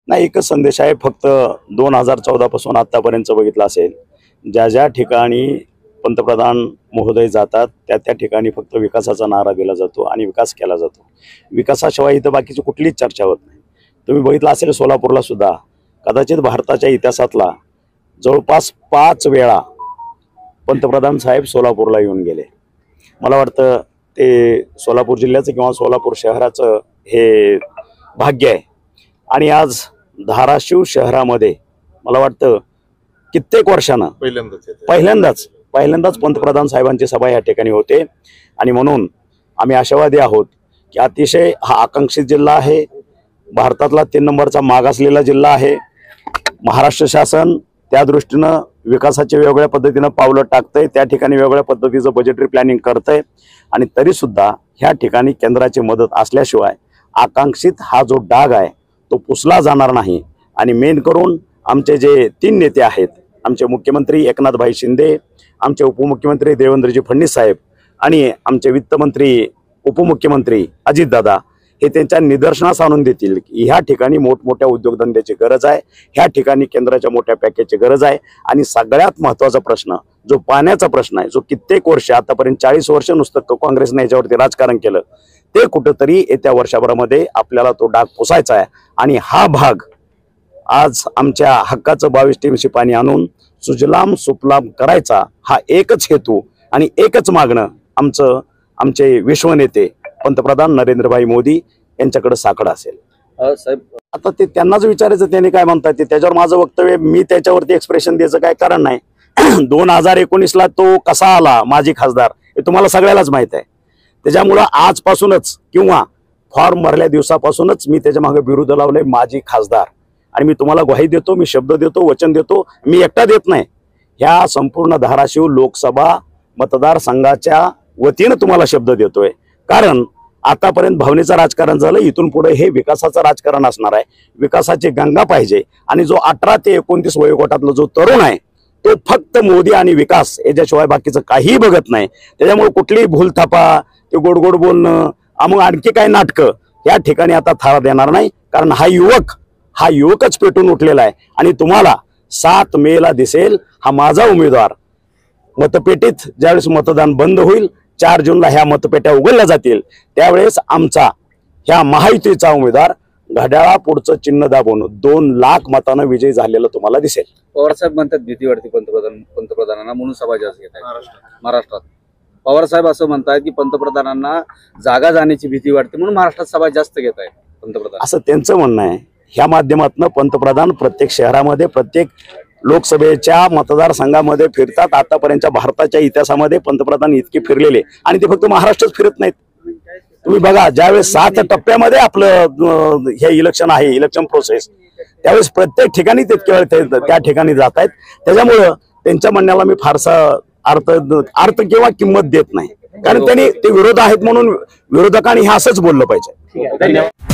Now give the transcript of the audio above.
नाही, एकच संदेश आहे फक्त. 2014 पासून आतापर्यंत बघितलं असेल, ज्या ज्या ठिकाणी पंतप्रधान महोदय जातात त्या त्या ठिकाणी फक्त विकासाचा नारा दिला जातो आणि विकास केला जातो. विकासाशिवाय इथं बाकीची कुठलीच चर्चा होत नाही. तुम्ही बघितलं असेल सोलापूरला सुद्धा कदाचित भारताच्या इतिहासातला जवळपास 5 वेळा पंतप्रधान साहेब सोलापूरला येऊन गेले. मला वाटतं ते सोलापूर जिल्ह्याचं किंवा सोलापूर शहराचं हे भाग्य आहे. आणि आज धाराशिव शहरामध्ये मला वाटतं कित्येक वर्षानं पहिल्यांदाच पंतप्रधान साहेबांची सभा या ठिकाणी होते. आणि म्हणून आम्ही आशावादी आहोत की अतिशय हा आकांक्षित जिल्हा आहे, भारतातला 3 नंबरचा मागासलेला जिल्हा आहे. महाराष्ट्र शासन त्या दृष्टीनं विकासाचे वेगवेगळ्या पद्धतीनं पावलं टाकतंय, त्या ठिकाणी वेगवेगळ्या पद्धतीचं बजेटरी प्लॅनिंग करतंय. आणि तरीसुद्धा ह्या ठिकाणी केंद्राची मदत असल्याशिवाय आकांक्षित हा जो डाग आहे तो पुसला जाणार नाही. आणि मेन करून आमचे जे 3 नेते आहेत, आमचे मुख्यमंत्री एकनाथभाई शिंदे, आमचे उपमुख्यमंत्री देवेंद्रजी फडणवीस साहेब आणि आमचे वित्तमंत्री उपमुख्यमंत्री अजितदादा, हे त्यांच्या निदर्शनास आणून देतील की ह्या ठिकाणी मोठमोठ्या उद्योगधंद्याची गरज आहे, ह्या ठिकाणी केंद्राच्या मोठ्या पॅकेजची गरज आहे. आणि सगळ्यात महत्त्वाचा प्रश्न जो पाण्याचा प्रश्न आहे, जो कित्येक वर्ष आतापर्यंत 40 वर्ष नुसतं काँग्रेसने याच्यावरती राजकारण केलं, ते कुठंतरी येत्या वर्षभरामध्ये आपल्याला तो डाग पुसायचा आहे. आणि हा भाग आज आमच्या हक्काचं 22 टीएमसी पाणी आणून सुजलाम सुफलाम करायचा हा एकच हेतू आणि एकच मागणं आमचे विश्वनेते पंतप्रधान नरेंद्रभाई मोदी यांच्याकडे साकडं असेल. साहेब, आता ते त्यांनाच विचारायचं त्यांनी काय म्हणतात ते, त्याच्यावर माझं वक्तव्य, मी त्याच्यावरती एक्सप्रेशन द्यायचं काय कारण नाही. 2019ला तो कसा आला माजी खासदार हे तुम्हाला सगळ्यालाच माहित आहे. त्याच्यामुळं आजपासूनच किंवा फॉर्म भरल्या दिवसापासूनच मी त्याच्या मागे विरोध लावले माजी खासदार. आणि मी तुम्हाला ग्वाही देतो, मी शब्द देतो, वचन देतो, मी एकटा देत नाही, ह्या संपूर्ण धाराशिव लोकसभा मतदारसंघाच्या वतीनं तुम्हाला शब्द देतोय. कारण आतापर्यंत भावनेचं राजकारण झालं, इथून पुढे हे विकासाचं राजकारण असणार आहे. विकासाची गंगा पाहिजे. आणि जो 18 ते 29 वयोगटातला जो तरुण आहे तो फक्त मोदी आणि विकास याच्याशिवाय बाकीचं काहीही बघत नाही. त्याच्यामुळे कुठलीही भूलथापा, ते गोड गोड बोलणं, मग आणखी काही नाटकं या ठिकाणी आता थारा देणार नाही. कारण हा युवकच पेटून उठलेला आहे. आणि तुम्हाला 7 मेला दिसेल हा माझा उमेदवार. मतपेटीत ज्यावेळेस मतदान बंद होईल, 4 जूनला ह्या मतपेट्या उघडल्या जातील, त्यावेळेस आमचा ह्या महायुतीचा उमेदवार घड्याळा पुढचं चिन्ह दाबून 2 लाख मतांना विजयी झालेलं तुम्हाला दिसेल. पवारसाहेब म्हणतात भीती वाटते पंतप्रधानांना म्हणून सभा जास्त घेत आहेत महाराष्ट्रात. पवारसाहेब असं म्हणतात की पंतप्रधानांना जागा जाण्याची भीती वाटते म्हणून महाराष्ट्रात सभा जास्त घेत आहेत पंतप्रधान, असं त्यांचं म्हणणं आहे. ह्या माध्यमातून पंतप्रधान प्रत्येक शहरामध्ये, प्रत्येक लोकसभेच्या मतदारसंघामध्ये फिरतात. आतापर्यंतच्या भारताच्या इतिहासामध्ये पंतप्रधान इतके फिरलेले, आणि ते फक्त महाराष्ट्रच फिरत नाहीत. तुम्ही बघा, ज्यावेळेस 7 टप्प्यामध्ये आपलं हे इलेक्शन आहे, इलेक्शन प्रोसेस, त्यावेळेस प्रत्येक ठिकाणी तितके वेळ त्या ठिकाणी जात आहेत. त्याच्यामुळं त्यांच्या म्हणण्याला मी फारसा अर्थ किंवा किंमत देत नाही. कारण त्यांनी ते विरोध आहेत म्हणून विरोधकांनी हे असंच बोललं पाहिजे. धन्यवाद.